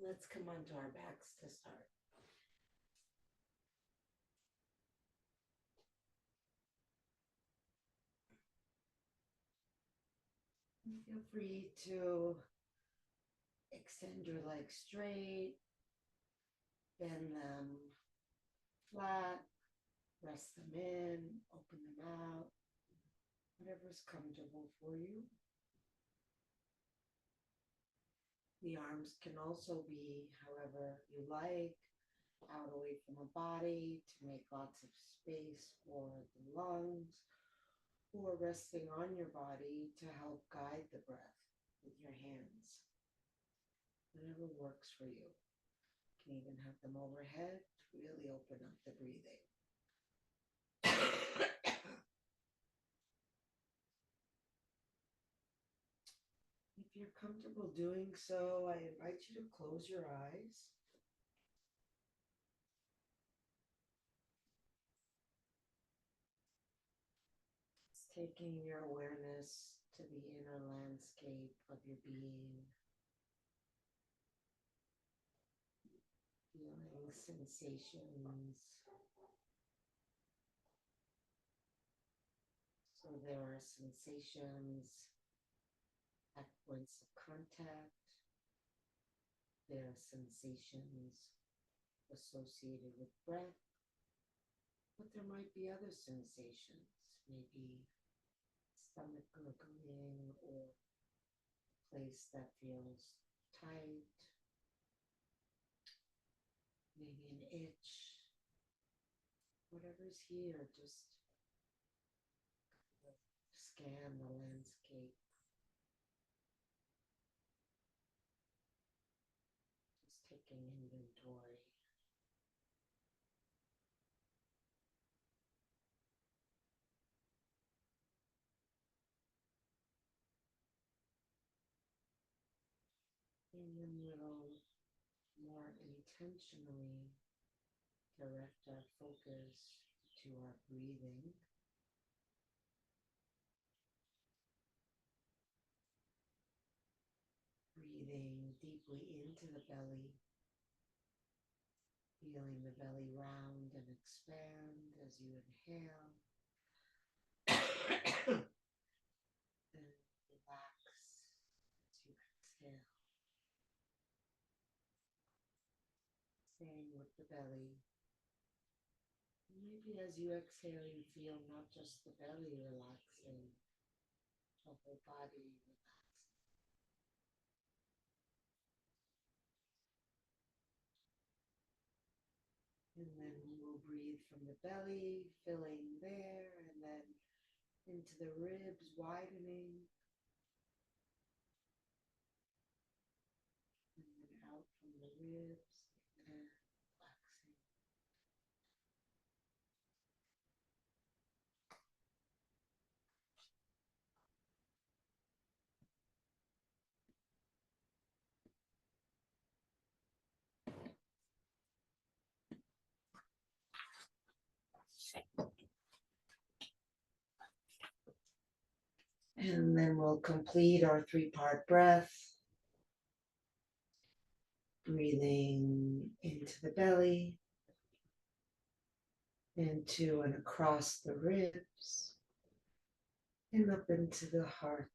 Let's come onto our backs to start. Feel free to extend your legs straight, bend them flat, rest them in, open them out, whatever's comfortable for you. The arms can also be however you like, out away from the body to make lots of space for the lungs, or resting on your body to help guide the breath with your hands. Whatever works for you. You can even have them overhead to really open up the breathing. If you're comfortable doing so, I invite you to close your eyes. It's taking your awareness to the inner landscape of your being. Feeling sensations. So there are sensations at points of contact. There are sensations associated with breath, but there might be other sensations, maybe stomach gurgling or a place that feels tight, maybe an itch. Whatever's here, just scan the landscape. Just taking inventory. And then we'll more intentionally direct our focus to our breathing. Breathing deeply into the belly, feeling the belly round and expand as you inhale. And relax as you exhale. Staying with the belly. Maybe as you exhale, you feel not just the belly relaxing, the whole body relaxing. And then we'll breathe from the belly, filling there, and then into the ribs, widening. And then out from the ribs and relaxing. And then we'll complete our 3-part breath. Breathing into the belly, into and across the ribs, and up into the heart.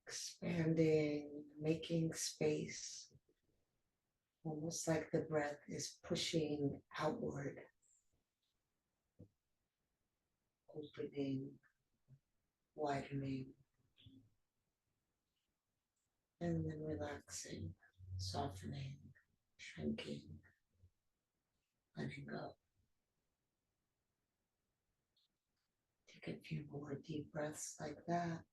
Expanding, making space, almost like the breath is pushing outward, opening, widening, and then relaxing, softening, shrinking, letting go. Take a few more deep breaths like that.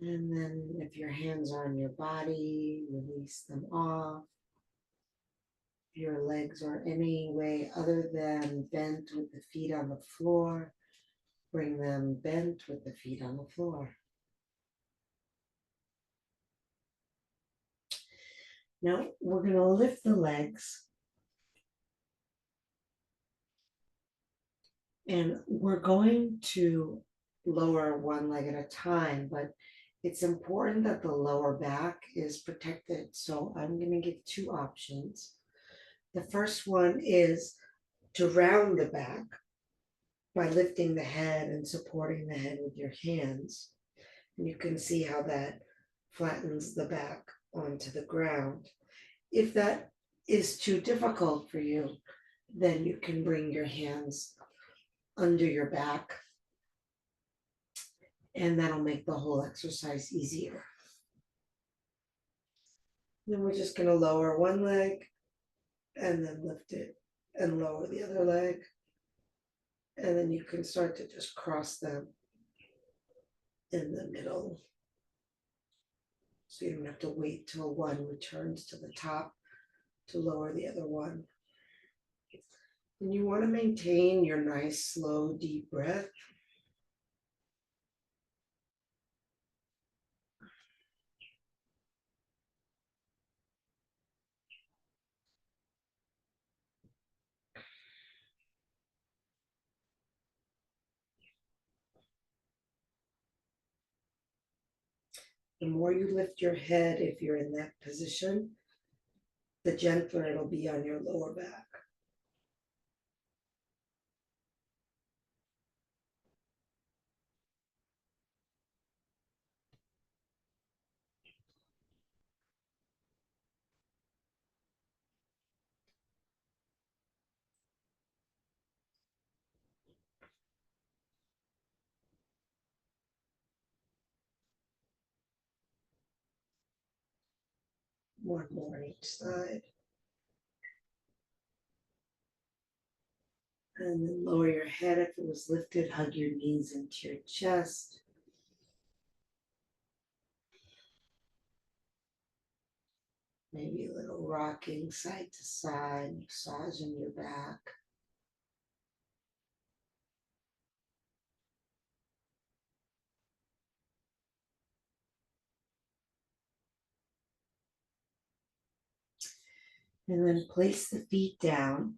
And then if your hands are on your body, release them off. If your legs are any way other than bent with the feet on the floor, bring them bent with the feet on the floor. Now we're going to lift the legs and we're going to lower one leg at a time, but it's important that the lower back is protected. So I'm going to give two options. The first one is to round the back by lifting the head and supporting the head with your hands. And you can see how that flattens the back onto the ground. If that is too difficult for you, then you can bring your hands under your back, and that'll make the whole exercise easier. Then we're just going to lower one leg and then lift it and lower the other leg. And then you can start to just cross them in the middle. So you don't have to wait till one returns to the top to lower the other one. And you want to maintain your nice, slow, deep breath. The more you lift your head, if you're in that position, the gentler it'll be on your lower back. One more on each side. And then lower your head. If it was lifted, hug your knees into your chest. Maybe a little rocking side to side, massaging your back. And then place the feet down.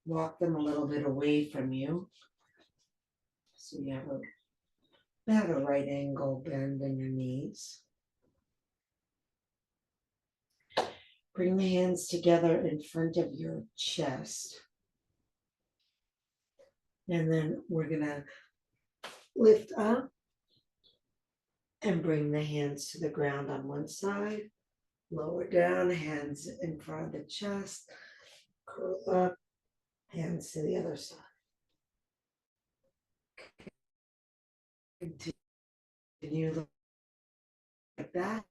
Walk them a little bit away from you. So you have about a right angle bend in your knees. Bring the hands together in front of your chest. And then we're going to lift up and bring the hands to the ground on one side. Lower down, hands in front of the chest. Curl up, hands to the other side. Continue like that.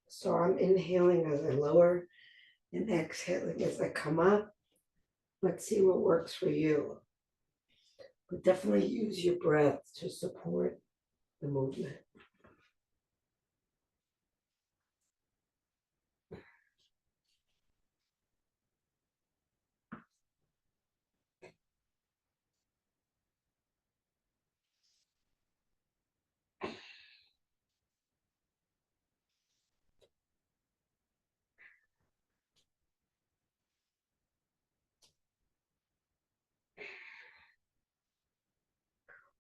So I'm inhaling as I lower and exhaling as I come up. Let's see what works for you. But definitely use your breath to support the movement.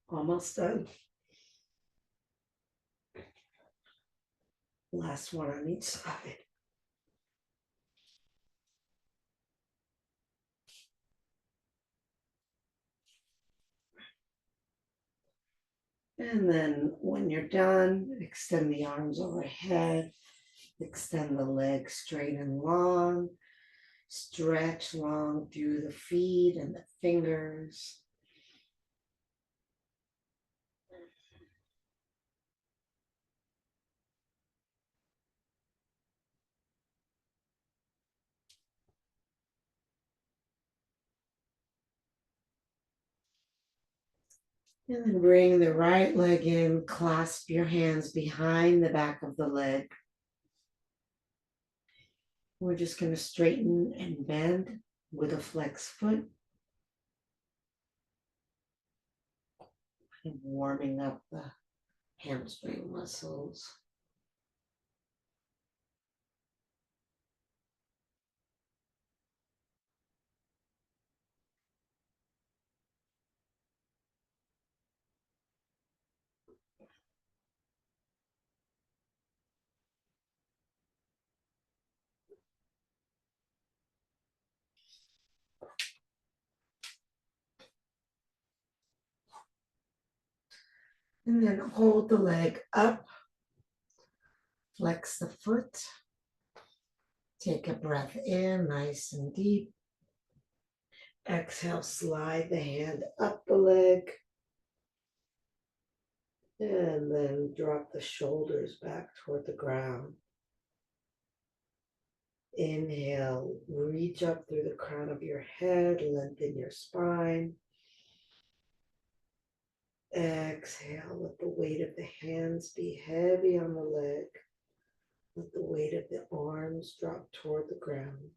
Almost done. Last one on each side. And then when you're done, extend the arms overhead, extend the legs straight and long, stretch long through the feet and the fingers. And then bring the right leg in, clasp your hands behind the back of the leg. We're just going to straighten and bend with a flex foot and warming up the hamstring muscles. And then hold the leg up, flex the foot. Take a breath in, nice and deep. Exhale, slide the hand up the leg. And then drop the shoulders back toward the ground. Inhale, reach up through the crown of your head, lengthen your spine. Exhale, let the weight of the hands be heavy on the leg. Let the weight of the arms drop toward the ground.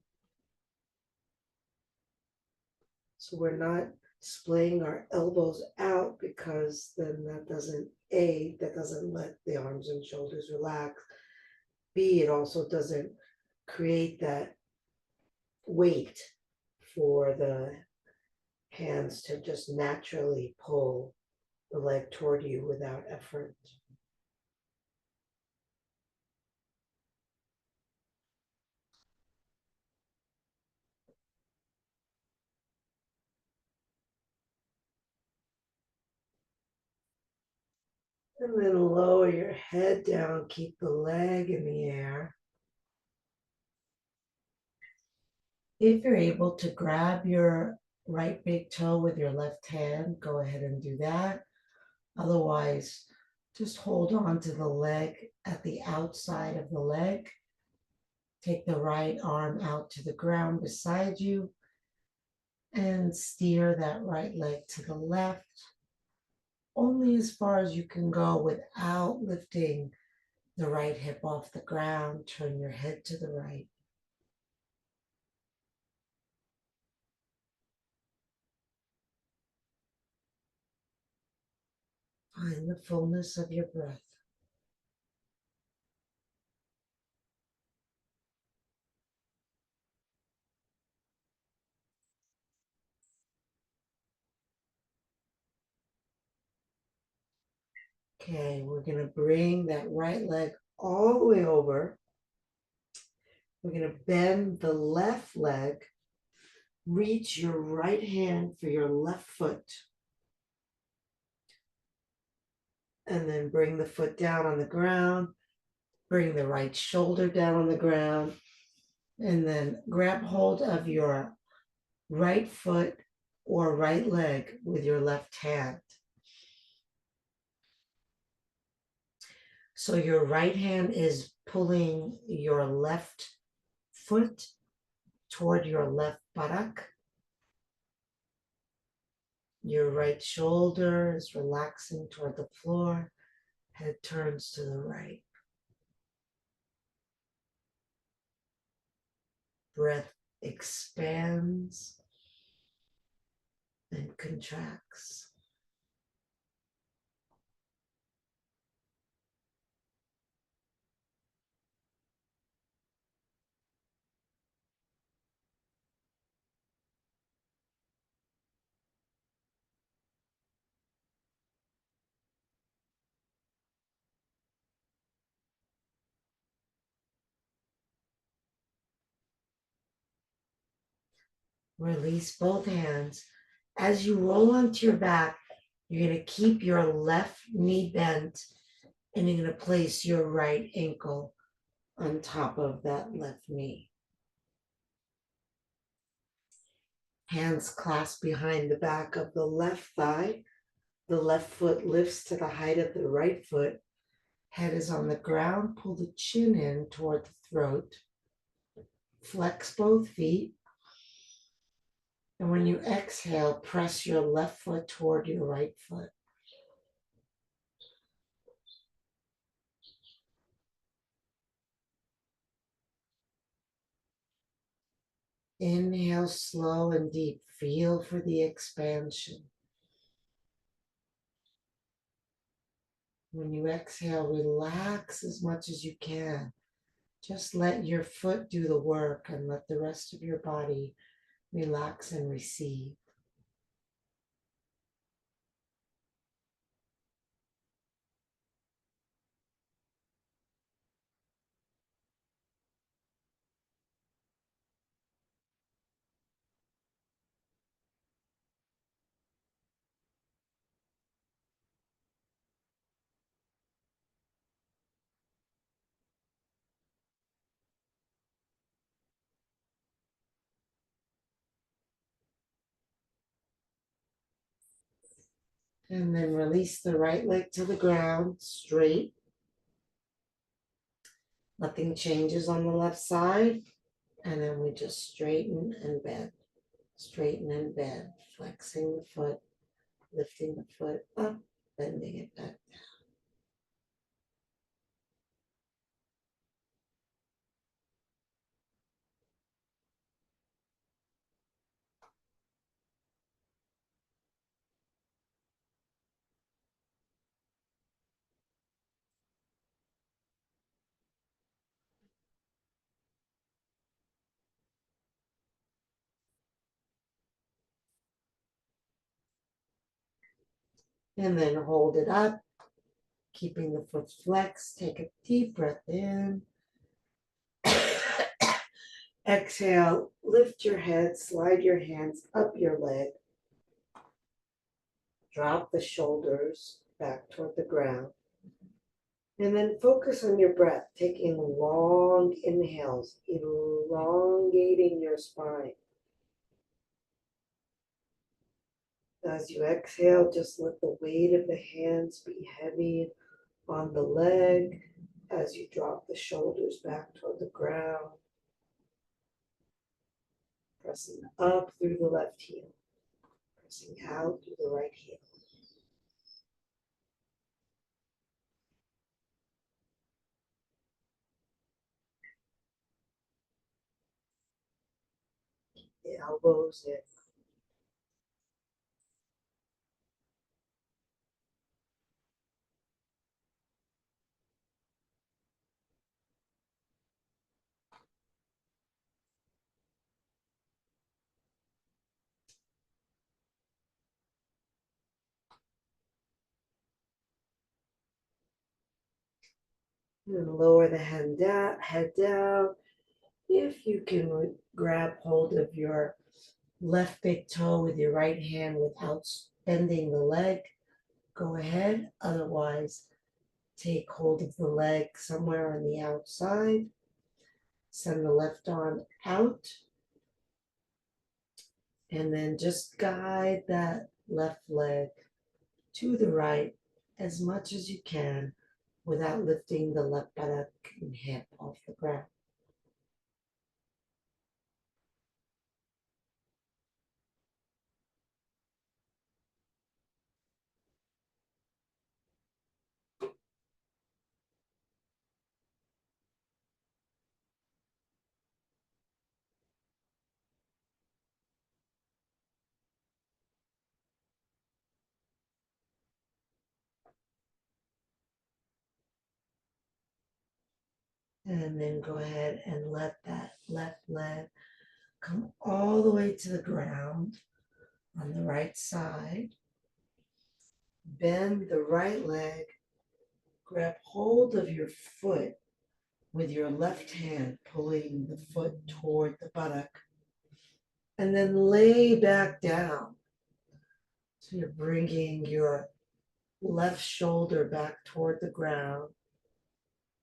So we're not splaying our elbows out because then that doesn't, A, that doesn't let the arms and shoulders relax. B, it also doesn't create that weight for the hands to just naturally pull the leg toward you without effort. And then lower your head down, keep the leg in the air. If you're able to grab your right big toe with your left hand, go ahead and do that. Otherwise, just hold on to the leg at the outside of the leg. Take the right arm out to the ground beside you and steer that right leg to the left, only as far as you can go without lifting the right hip off the ground. Turn your head to the right. Find the fullness of your breath. Okay, we're going to bring that right leg all the way over. We're going to bend the left leg. Reach your right hand for your left foot. And then bring the foot down on the ground. Bring the right shoulder down on the ground. And then grab hold of your right foot or right leg with your left hand. So your right hand is pulling your left foot toward your left buttock. Your right shoulder is relaxing toward the floor. Head turns to the right. Breath expands and contracts. Release both hands. As you roll onto your back, You're going to keep your left knee bent and you're going to place your right ankle on top of that left knee. Hands clasped behind the back of the left thigh. The left foot lifts to the height of the right foot. Head is on the ground. Pull the chin in toward the throat. Flex both feet. And when you exhale, press your left foot toward your right foot. Inhale slow and deep. Feel for the expansion. When you exhale, relax as much as you can. Just let your foot do the work and let the rest of your body relax and receive. And then release the right leg to the ground, straight. Nothing changes on the left side. And then we just straighten and bend. Straighten and bend. Flexing the foot, lifting the foot up, bending it back. And then hold it up, keeping the foot flexed. Take a deep breath in. Exhale, lift your head, slide your hands up your leg. Drop the shoulders back toward the ground. And then focus on your breath, taking long inhales, elongating your spine. As you exhale, just let the weight of the hands be heavy on the leg as you drop the shoulders back toward the ground. Pressing up through the left heel, pressing out through the right heel. The elbows in. And lower the head down. If you can grab hold of your left big toe with your right hand without bending the leg, go ahead. Otherwise, take hold of the leg somewhere on the outside. Send the left arm out. And then just guide that left leg to the right as much as you can without lifting the left buttock and hip off the ground. And then go ahead and let that left leg come all the way to the ground on the right side. Bend the right leg. Grab hold of your foot with your left hand, pulling the foot toward the buttock. And then lay back down. So you're bringing your left shoulder back toward the ground.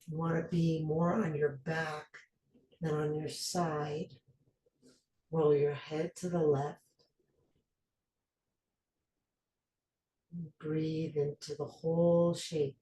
You want to be more on your back than on your side. Roll your head to the left. Breathe into the whole shape.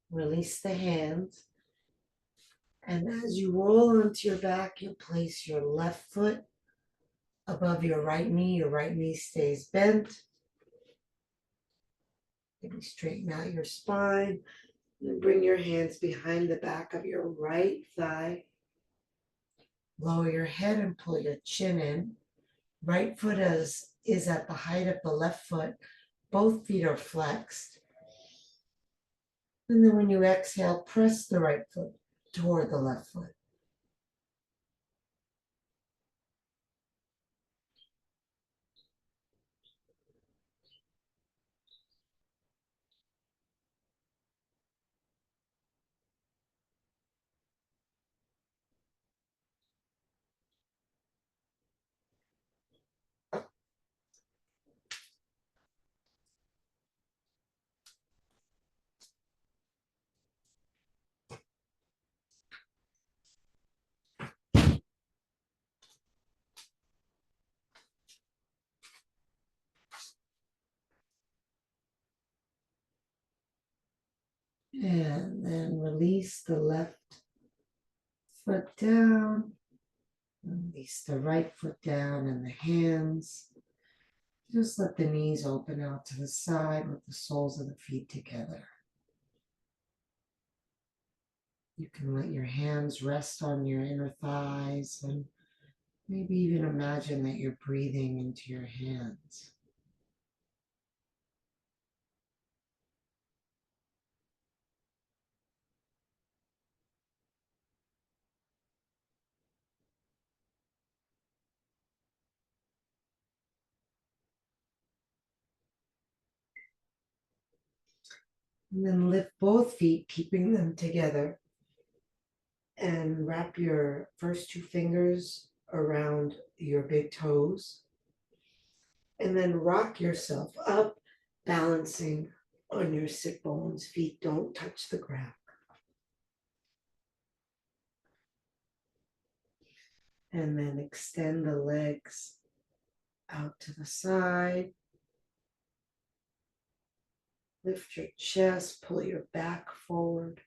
Release the hands. And as you roll onto your back, you place your left foot above your right knee. Your right knee stays bent. Maybe straighten out your spine. And bring your hands behind the back of your right thigh. Lower your head and pull your chin in. Right foot is at the height of the left foot. Both feet are flexed. And then when you exhale, press the right foot toward the left foot. And then release the left foot down. Release the right foot down and the hands. Just let the knees open out to the side with the soles of the feet together. You can let your hands rest on your inner thighs and maybe even imagine that you're breathing into your hands. And then lift both feet, keeping them together. And wrap your first two fingers around your big toes. And then rock yourself up, balancing on your sit bones. Feet don't touch the ground. And then extend the legs out to the side. Lift your chest, pull your back forward.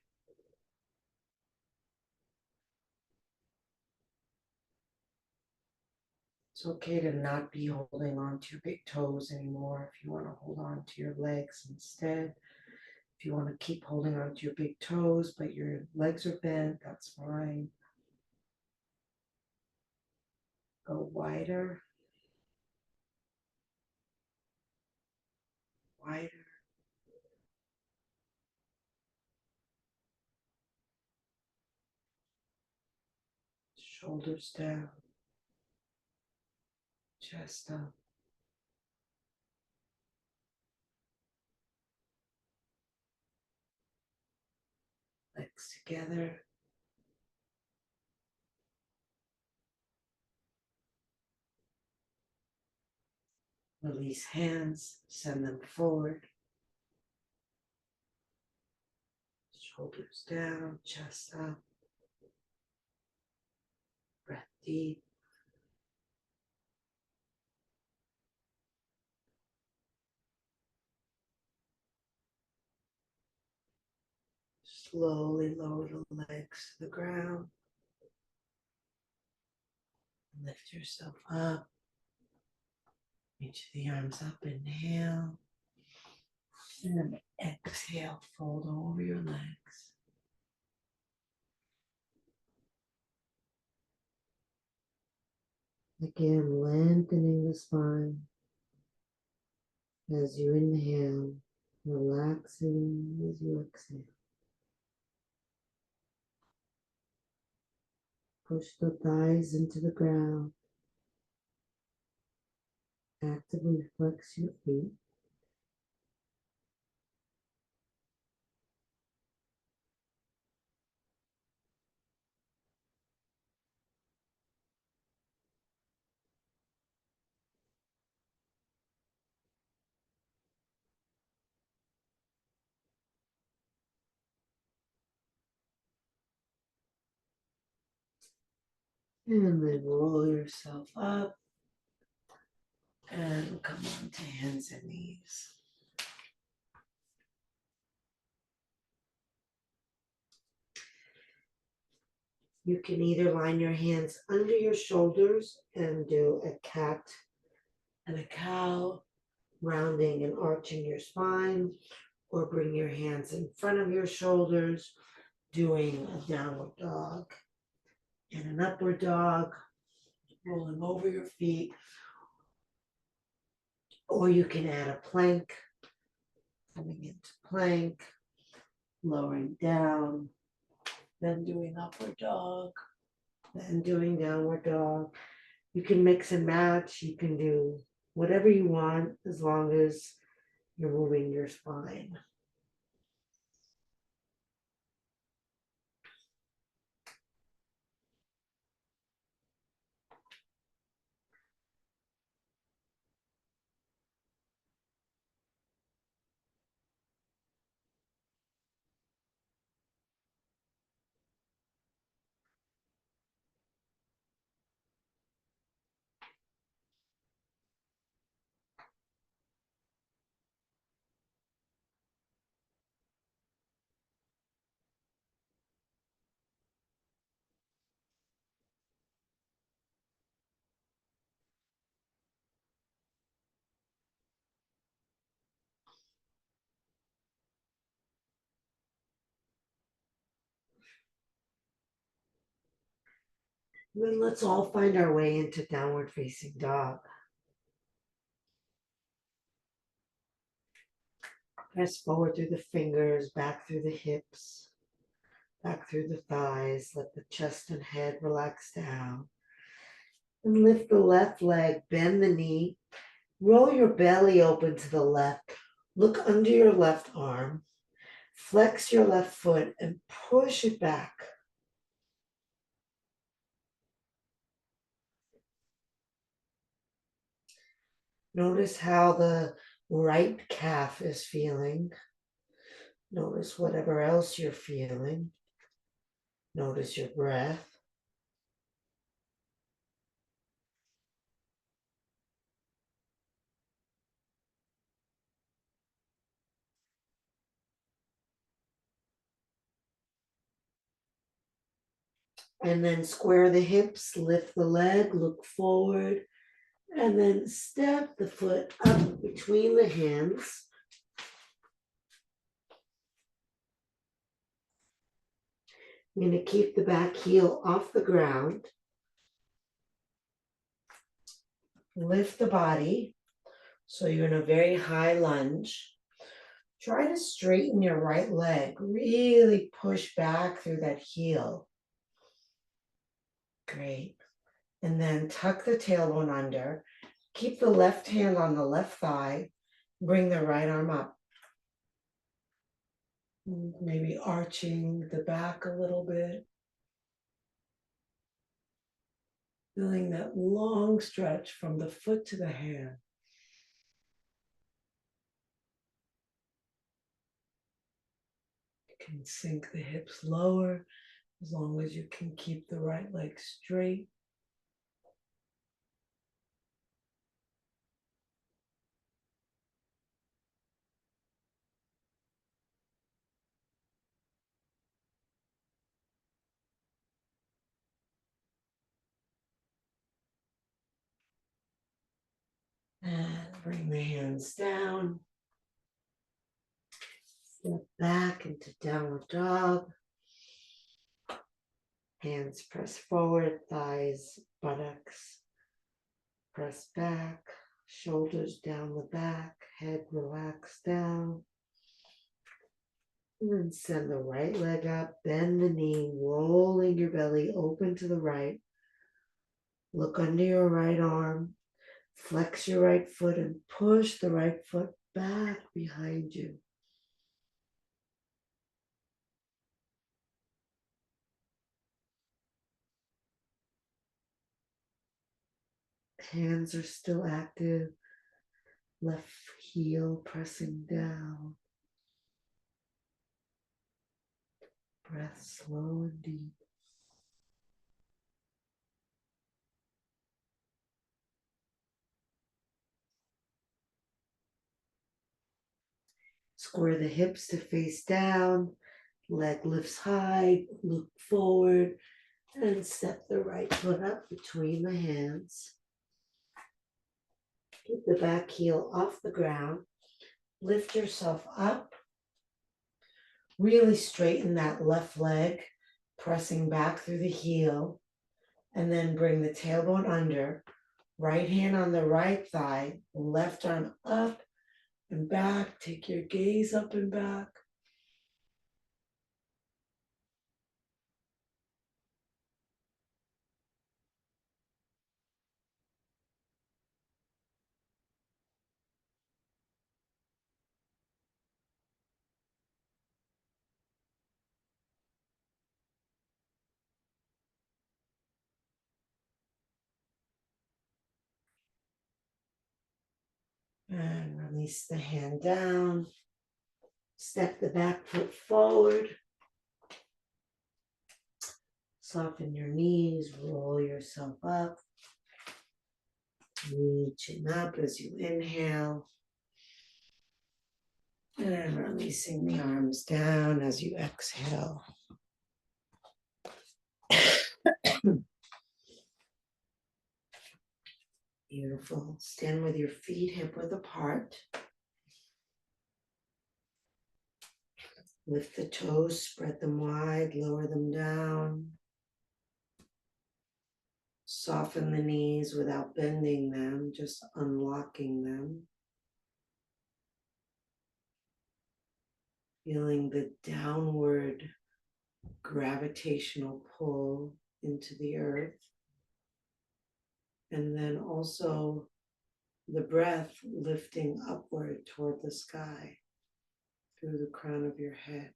It's okay to not be holding on to your big toes anymore. If you want to hold on to your legs instead. If you want to keep holding on to your big toes, but your legs are bent, that's fine. Go wider, wider. Shoulders down, chest up. Legs together. Release hands, send them forward. Shoulders down, chest up. Breath deep. Slowly lower the legs to the ground. Lift yourself up. Reach the arms up, inhale. And then exhale, fold over your legs. Again, lengthening the spine as you inhale, relaxing as you exhale. Push the thighs into the ground. Actively flex your feet. And then roll yourself up and come on to hands and knees. You can either line your hands under your shoulders and do a cat and a cow, rounding and arching your spine, or bring your hands in front of your shoulders, doing a downward dog and an upward dog, rolling over your feet. Or you can add a plank, coming into plank, lowering down, then doing upward dog, then doing downward dog. You can mix and match. You can do whatever you want as long as you're moving your spine. Then let's all find our way into downward facing dog. Press forward through the fingers, back through the hips, back through the thighs. Let the chest and head relax down. And lift the left leg, bend the knee. Roll your belly open to the left. Look under your left arm. Flex your left foot and push it back. Notice how the right calf is feeling. Notice whatever else you're feeling. Notice your breath. And then square the hips, lift the leg, look forward, and then step the foot up between the hands. I'm going to keep the back heel off the ground. Lift the body so you're in a very high lunge. Try to straighten your right leg. Really push back through that heel. Great. And then tuck the tailbone under. Keep the left hand on the left thigh. Bring the right arm up. Maybe arching the back a little bit. Feeling that long stretch from the foot to the hand. You can sink the hips lower as long as you can keep the right leg straight. And bring the hands down. Step back into downward dog. Hands press forward, thighs, buttocks, Press back, shoulders down the back, head relax down. And then send the right leg up, bend the knee, rolling your belly open to the right. Look under your right arm, flex your right foot and push the right foot back behind you. Hands are still active, left heel pressing down. Breath slow and deep. Square the hips to face down, leg lifts high, look forward, and step the right foot up between the hands. Keep the back heel off the ground. Lift yourself up. Really straighten that left leg, pressing back through the heel, and then bring the tailbone under. Right hand on the right thigh, left arm up and back. Take your gaze up and back. And release the hand down. Step the back foot forward. Soften your knees, roll yourself up. Reaching up as you inhale. And releasing the arms down as you exhale. Beautiful. Stand with your feet hip width apart. Lift the toes, spread them wide, lower them down. Soften the knees without bending them, just unlocking them. Feeling the downward gravitational pull into the earth. And then also the breath lifting upward toward the sky through the crown of your head.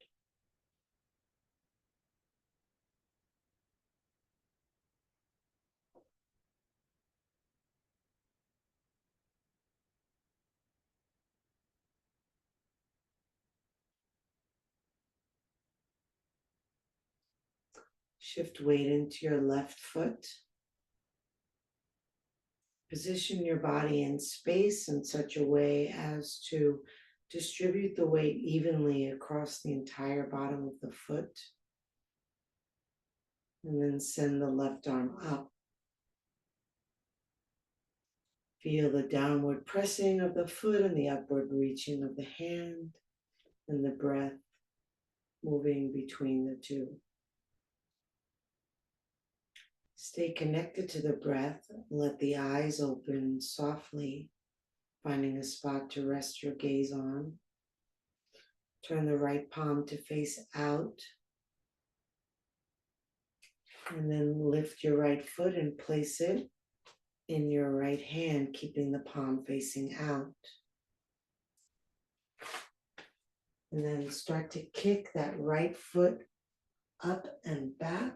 Shift weight into your left foot. Position your body in space in such a way as to distribute the weight evenly across the entire bottom of the foot. And then send the left arm up. Feel the downward pressing of the foot and the upward reaching of the hand and the breath moving between the two. Stay connected to the breath. Let the eyes open softly, finding a spot to rest your gaze on. Turn the right palm to face out. And then lift your right foot and place it in your right hand, keeping the palm facing out. And then start to kick that right foot up and back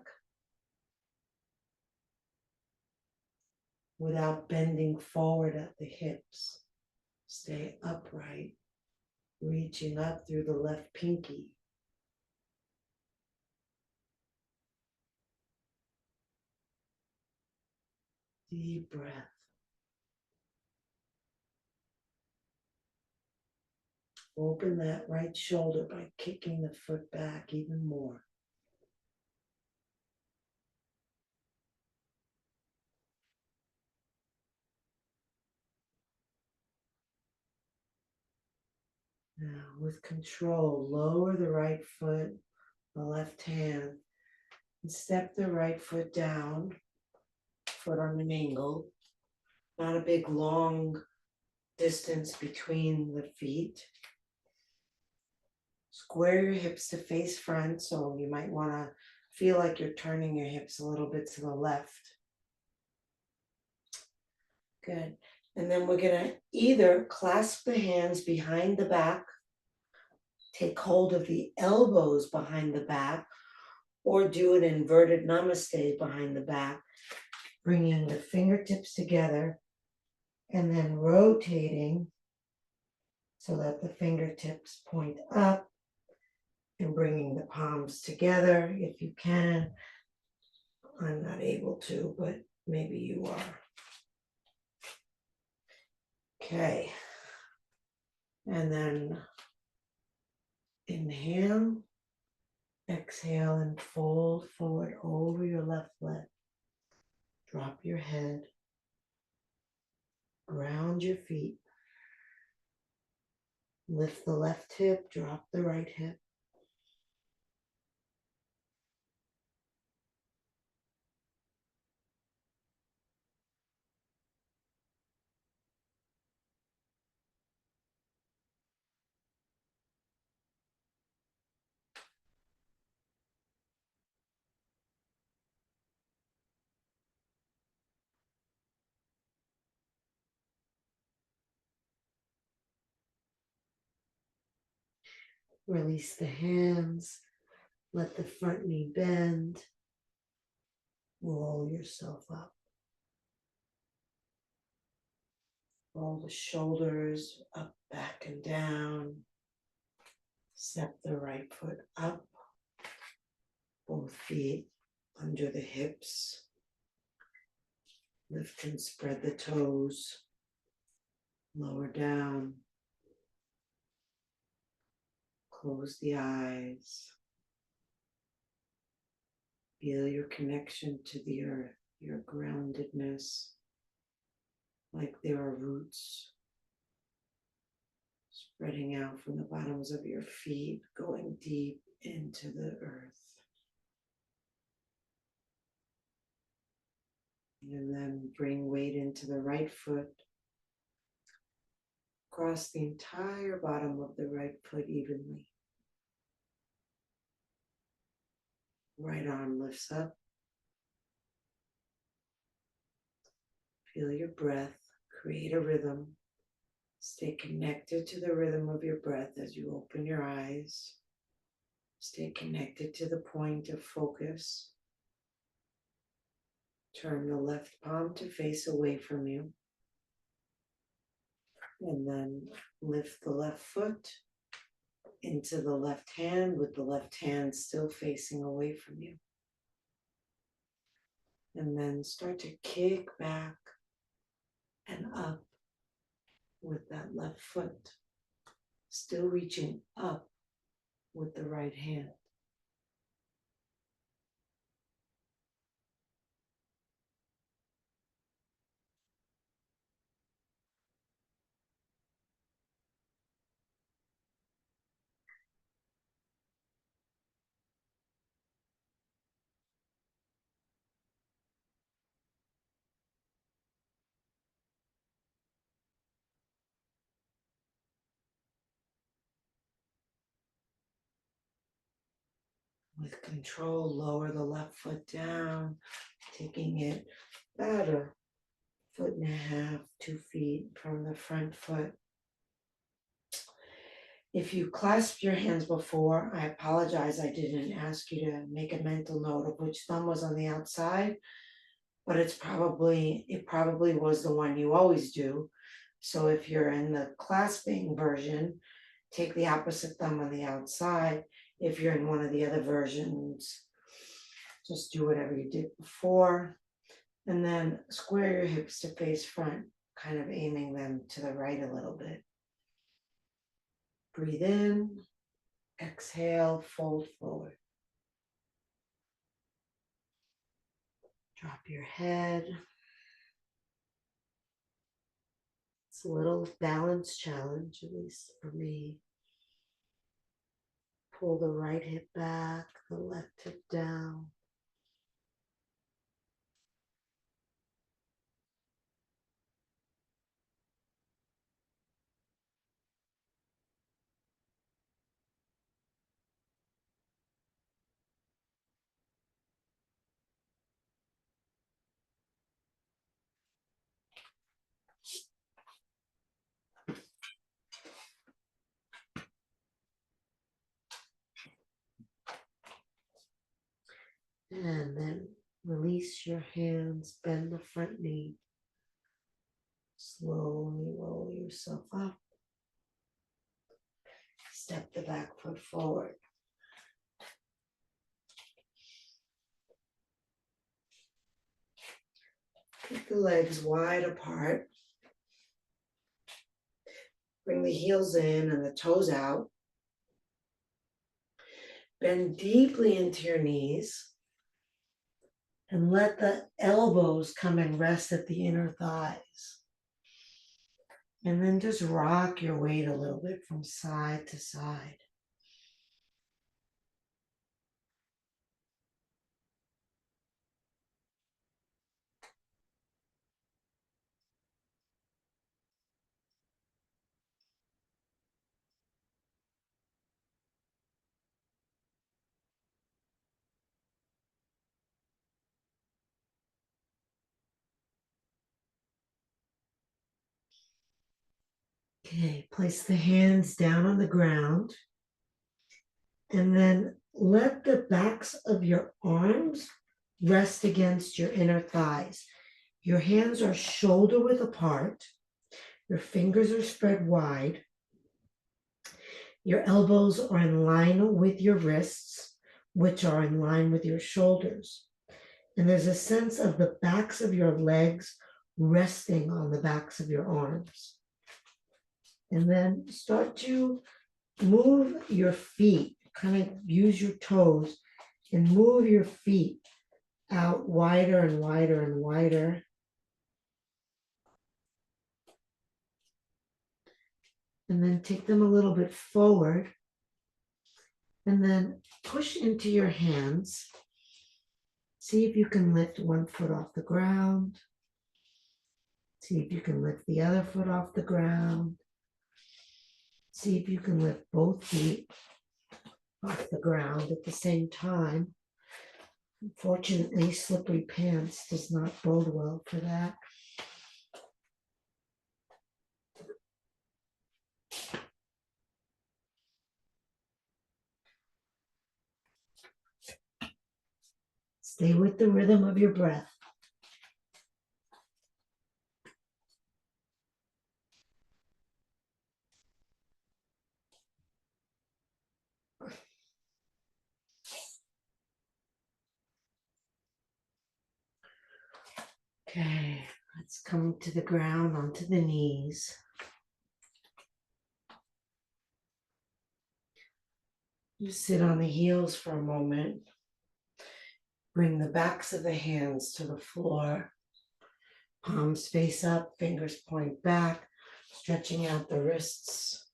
without bending forward at the hips. Stay upright, reaching up through the left pinky. Deep breath. Open that right shoulder by kicking the foot back even more. Now, with control, lower the right foot, the left hand, and step the right foot down, foot on an angle, not a big long distance between the feet. Square your hips to face front, so you might want to feel like you're turning your hips a little bit to the left. Good. And then we're going to either clasp the hands behind the back, take hold of the elbows behind the back, or do an inverted namaste behind the back, bringing the fingertips together and then rotating so that the fingertips point up and bringing the palms together if you can. I'm not able to, but maybe you are. Okay. And then inhale, exhale, and fold forward over your left leg. Drop your head, ground your feet, lift the left hip, drop the right hip. Release the hands, let the front knee bend, roll yourself up. Roll the shoulders up, back, and down. Step the right foot up, both feet under the hips. Lift and spread the toes. Lower down. Close the eyes. Feel your connection to the earth, your groundedness, like there are roots spreading out from the bottoms of your feet, going deep into the earth. And then bring weight into the right foot. Cross the entire bottom of the right foot evenly. Right arm lifts up. Feel your breath. Create a rhythm. Stay connected to the rhythm of your breath as you open your eyes. Stay connected to the point of focus. Turn the left palm to face away from you. And then lift the left foot into the left hand with the left hand still facing away from you. And then start to kick back and up with that left foot, still reaching up with the right hand. With control, lower the left foot down, taking it about a foot and a half, 2 feet from the front foot. If you clasped your hands before, I apologize. I didn't ask you to make a mental note of which thumb was on the outside, but it probably was the one you always do. So if you're in the clasping version, take the opposite thumb on the outside. If you're in one of the other versions, just do whatever you did before. And then square your hips to face front, kind of aiming them to the right a little bit. Breathe in, exhale, fold forward. Drop your head. It's a little balance challenge, at least for me. Pull the right hip back, the left hip down. release your hands, bend the front knee. Slowly roll yourself up. Step the back foot forward. Keep the legs wide apart. Bring the heels in and the toes out. Bend deeply into your knees. And let the elbows come and rest at the inner thighs. And then just rock your weight a little bit from side to side. Okay, place the hands down on the ground. And then let the backs of your arms rest against your inner thighs. Your hands are shoulder width apart. Your fingers are spread wide. Your elbows are in line with your wrists, which are in line with your shoulders. And there's a sense of the backs of your legs resting on the backs of your arms. And then start to move your feet, kind of use your toes and move your feet out wider and wider and wider. And then take them a little bit forward. And then push into your hands. See if you can lift one foot off the ground. See if you can lift the other foot off the ground. See if you can lift both feet off the ground at the same time. Unfortunately, slippery pants does not bode well for that. Stay with the rhythm of your breath. Okay, let's come to the ground, onto the knees. You sit on the heels for a moment. Bring the backs of the hands to the floor. Palms face up, fingers point back, stretching out the wrists.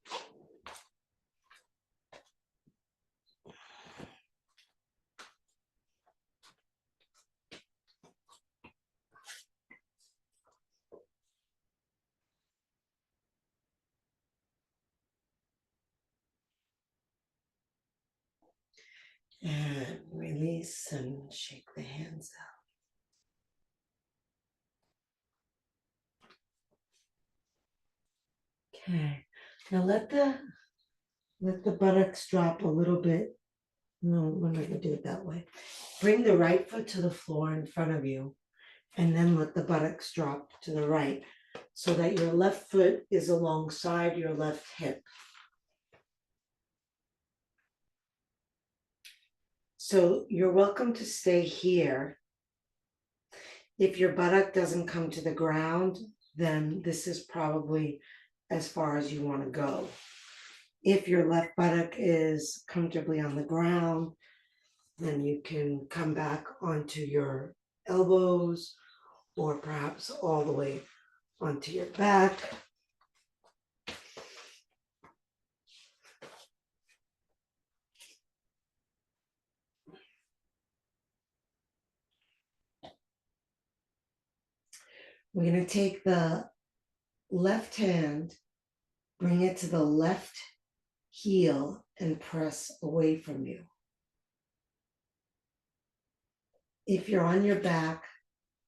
And release and shake the hands out. Okay. Now let the buttocks drop a little bit. No, we're not gonna do it that way. Bring the right foot to the floor in front of you, and then let the buttocks drop to the right so that your left foot is alongside your left hip. So you're welcome to stay here. If your buttock doesn't come to the ground, then this is probably as far as you want to go. If your left buttock is comfortably on the ground, then you can come back onto your elbows or perhaps all the way onto your back. We're going to take the left hand, bring it to the left heel and press away from you. If you're on your back,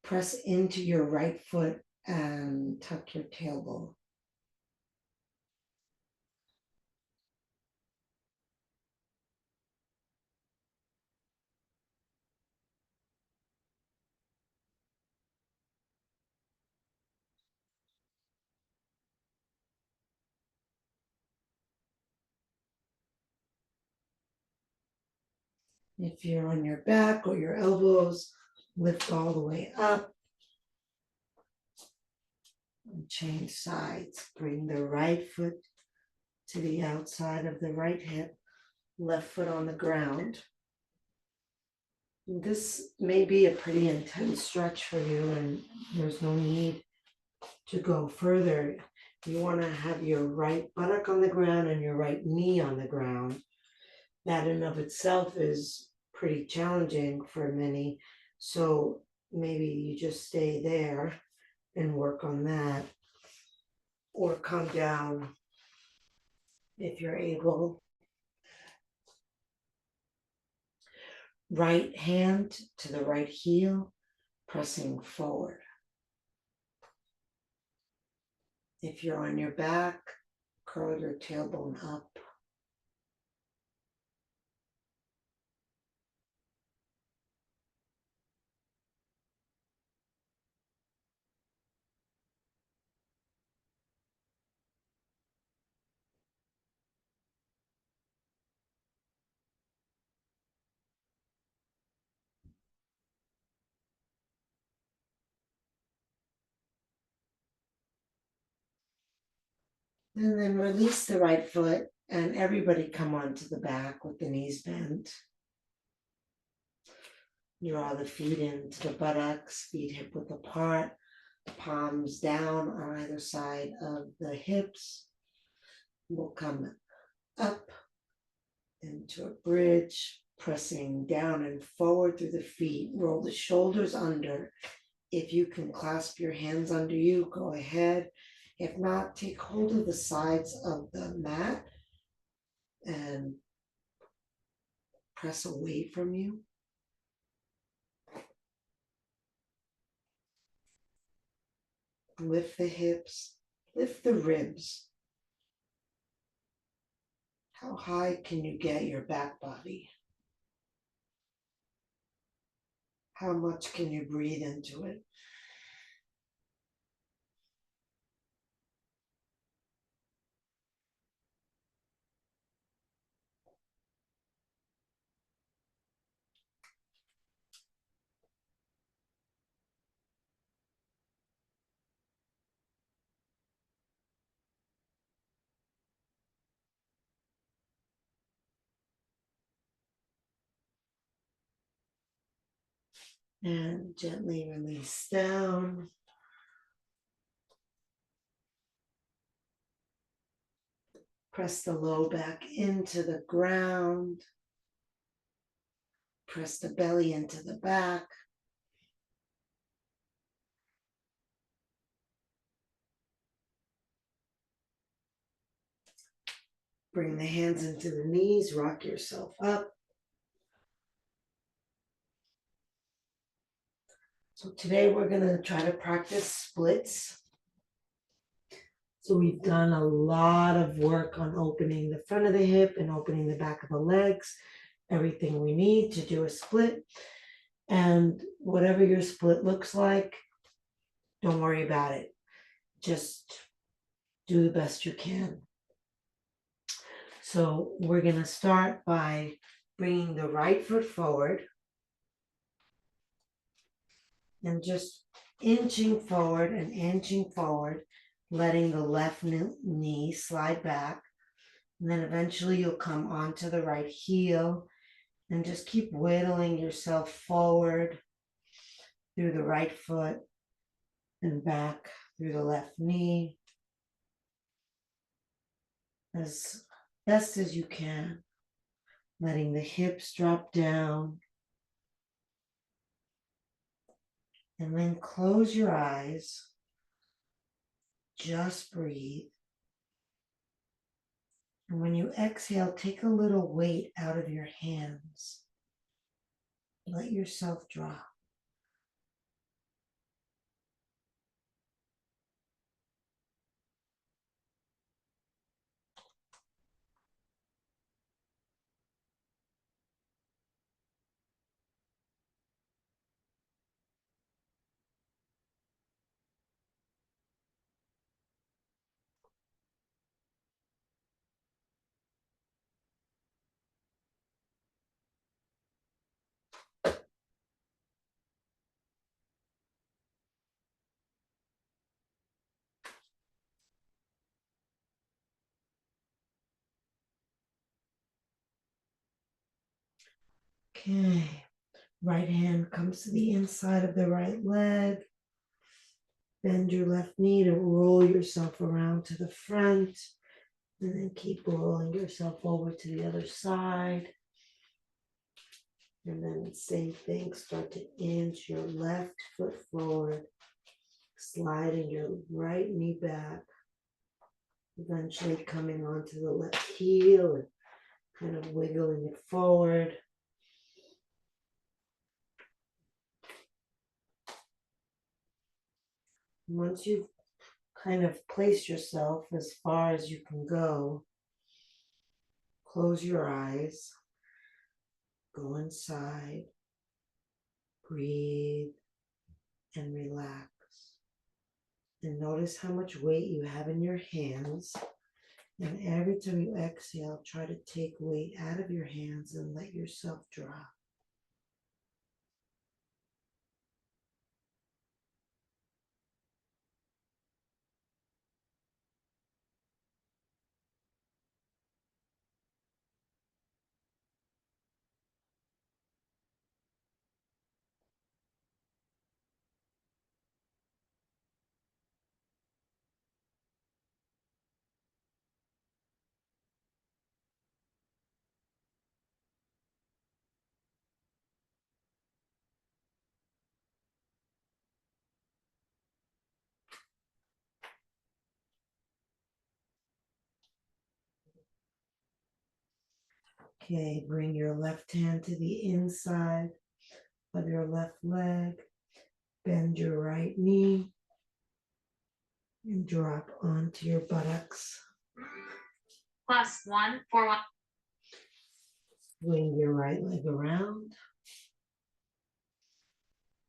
press into your right foot and tuck your tailbone. If you're on your back or your elbows, lift all the way up and change sides. Bring the right foot to the outside of the right hip, left foot on the ground. This may be a pretty intense stretch for you, and there's no need to go further. You want to have your right buttock on the ground and your right knee on the ground. That in of itself is pretty challenging for many. So maybe you just stay there and work on that, or come down if you're able. Right hand to the right heel, pressing forward. If you're on your back, curl your tailbone up. And then release the right foot, and everybody come onto the back with the knees bent. Draw the feet into the buttocks, feet hip width apart, palms down on either side of the hips. We'll come up into a bridge, pressing down and forward through the feet. Roll the shoulders under. If you can clasp your hands under you, go ahead. If not, take hold of the sides of the mat and press away from you. Lift the hips, lift the ribs. How high can you get your back body? How much can you breathe into it? And gently release down. Press the low back into the ground. Press the belly into the back. Bring the hands into the knees, rock yourself up. So today we're going to try to practice splits. So we've done a lot of work on opening the front of the hip and opening the back of the legs, everything we need to do a split. And whatever your split looks like, don't worry about it. Just do the best you can. So we're going to start by bringing the right foot forward and just inching forward and inching forward, letting the left knee slide back. And then eventually you'll come onto the right heel and just keep whittling yourself forward through the right foot and back through the left knee as best as you can, letting the hips drop down. And then close your eyes. Just breathe. And when you exhale, take a little weight out of your hands. Let yourself drop. Okay. Right hand comes to the inside of the right leg. Bend your left knee to roll yourself around to the front. And then keep rolling yourself over to the other side. And then same thing, start to inch your left foot forward, sliding your right knee back, eventually coming onto the left heel and kind of wiggling it forward. Once you've kind of placed yourself as far as you can go, close your eyes, go inside, breathe, and relax. And notice how much weight you have in your hands. And every time you exhale, try to take weight out of your hands and let yourself drop. Okay, bring your left hand to the inside of your left leg. Bend your right knee and drop onto your buttocks. +1 for 1. Swing your right leg around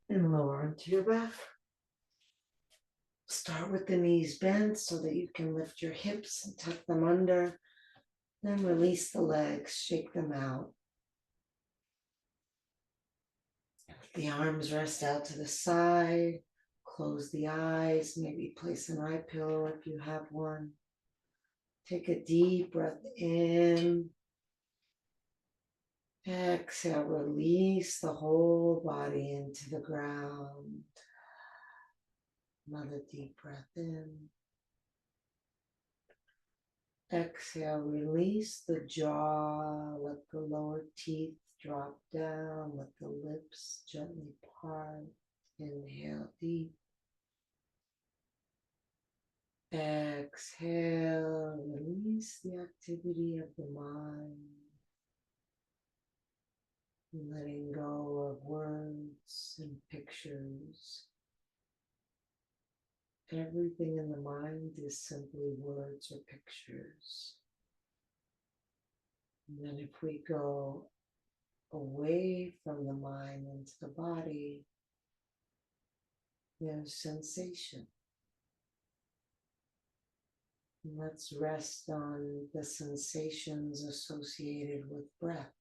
and lower onto your back. Start with the knees bent so that you can lift your hips and tuck them under. Then release the legs, shake them out. The arms rest out to the side. Close the eyes, maybe place an eye pillow if you have one. Take a deep breath in. Exhale, release the whole body into the ground. Another deep breath in. Exhale, release the jaw, let the lower teeth drop down, let the lips gently part. Inhale deep. Exhale, release the activity of the mind, letting go of words and pictures. Everything in the mind is simply words or pictures. And then if we go away from the mind into the body, there's sensation. And let's rest on the sensations associated with breath.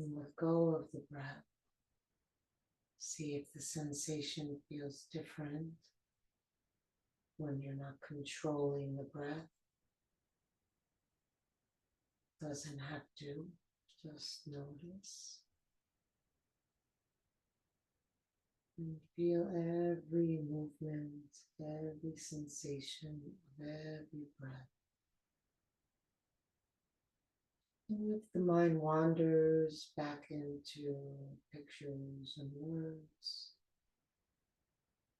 And let go of the breath. See if the sensation feels different when you're not controlling the breath. Doesn't have to, just notice. And feel every movement, every sensation of every breath. And if the mind wanders back into pictures and words,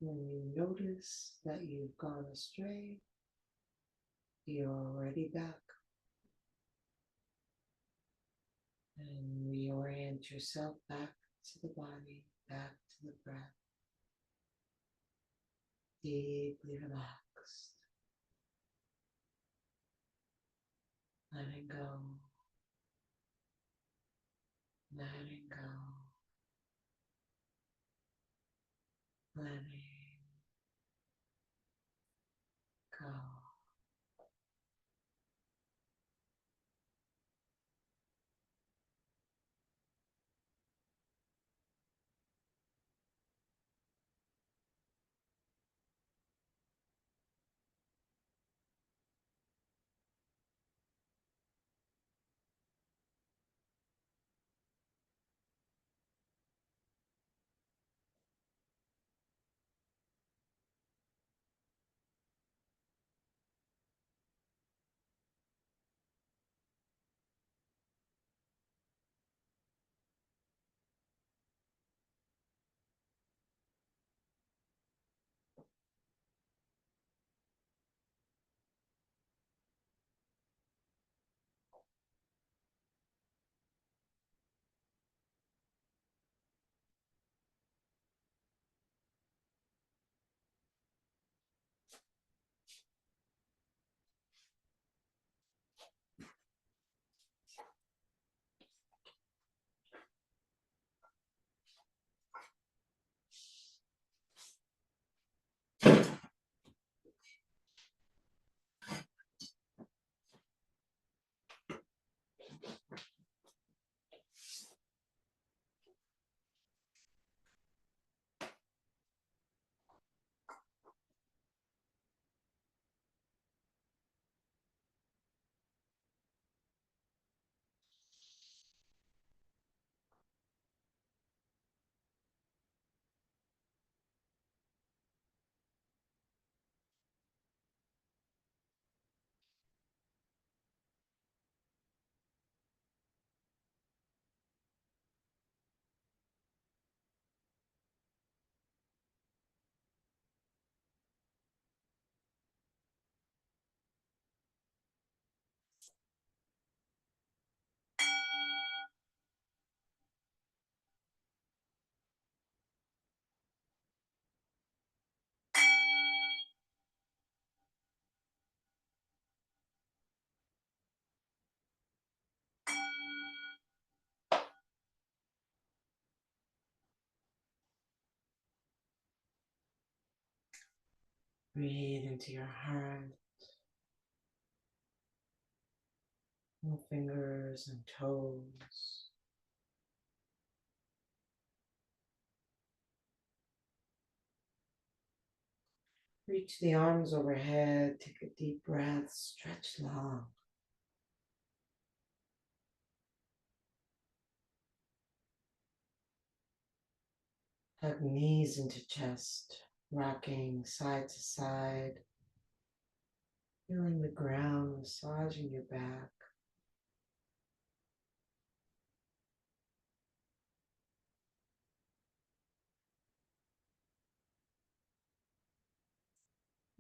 when you notice that you've gone astray, you're already back. And reorient yourself back to the body, back to the breath. Deeply relaxed. Letting go. Letting go. Letting go. Breathe into your heart, your fingers and toes. Reach the arms overhead, take a deep breath, stretch long. Hug knees into chest, rocking side to side, feeling the ground massaging your back.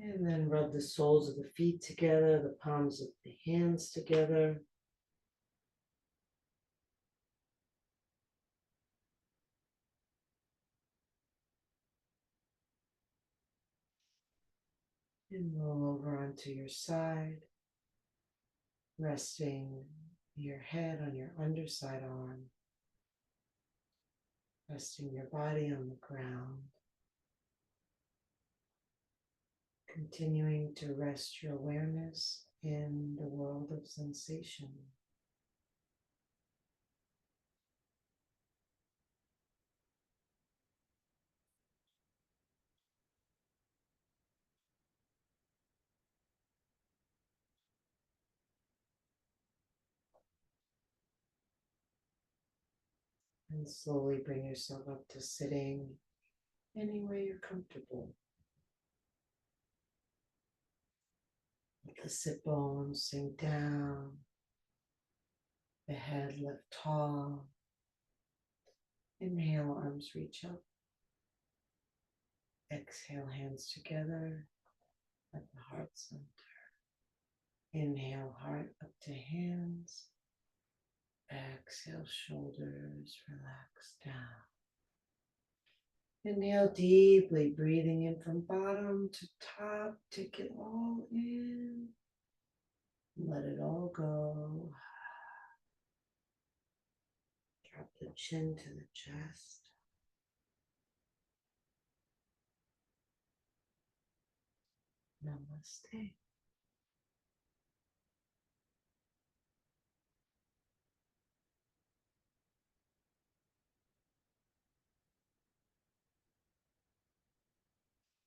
And then rub the soles of the feet together, the palms of the hands together. And roll over onto your side, resting your head on your underside arm, resting your body on the ground, continuing to rest your awareness in the world of sensation. And slowly bring yourself up to sitting any way you're comfortable. Let the sit bones sink down, the head lift tall. Inhale, arms reach up. Exhale, hands together at the heart center. Inhale, heart up to hands. Exhale, shoulders relax down. Inhale deeply, breathing in from bottom to top. Take it all in. Let it all go. Drop the chin to the chest. Namaste.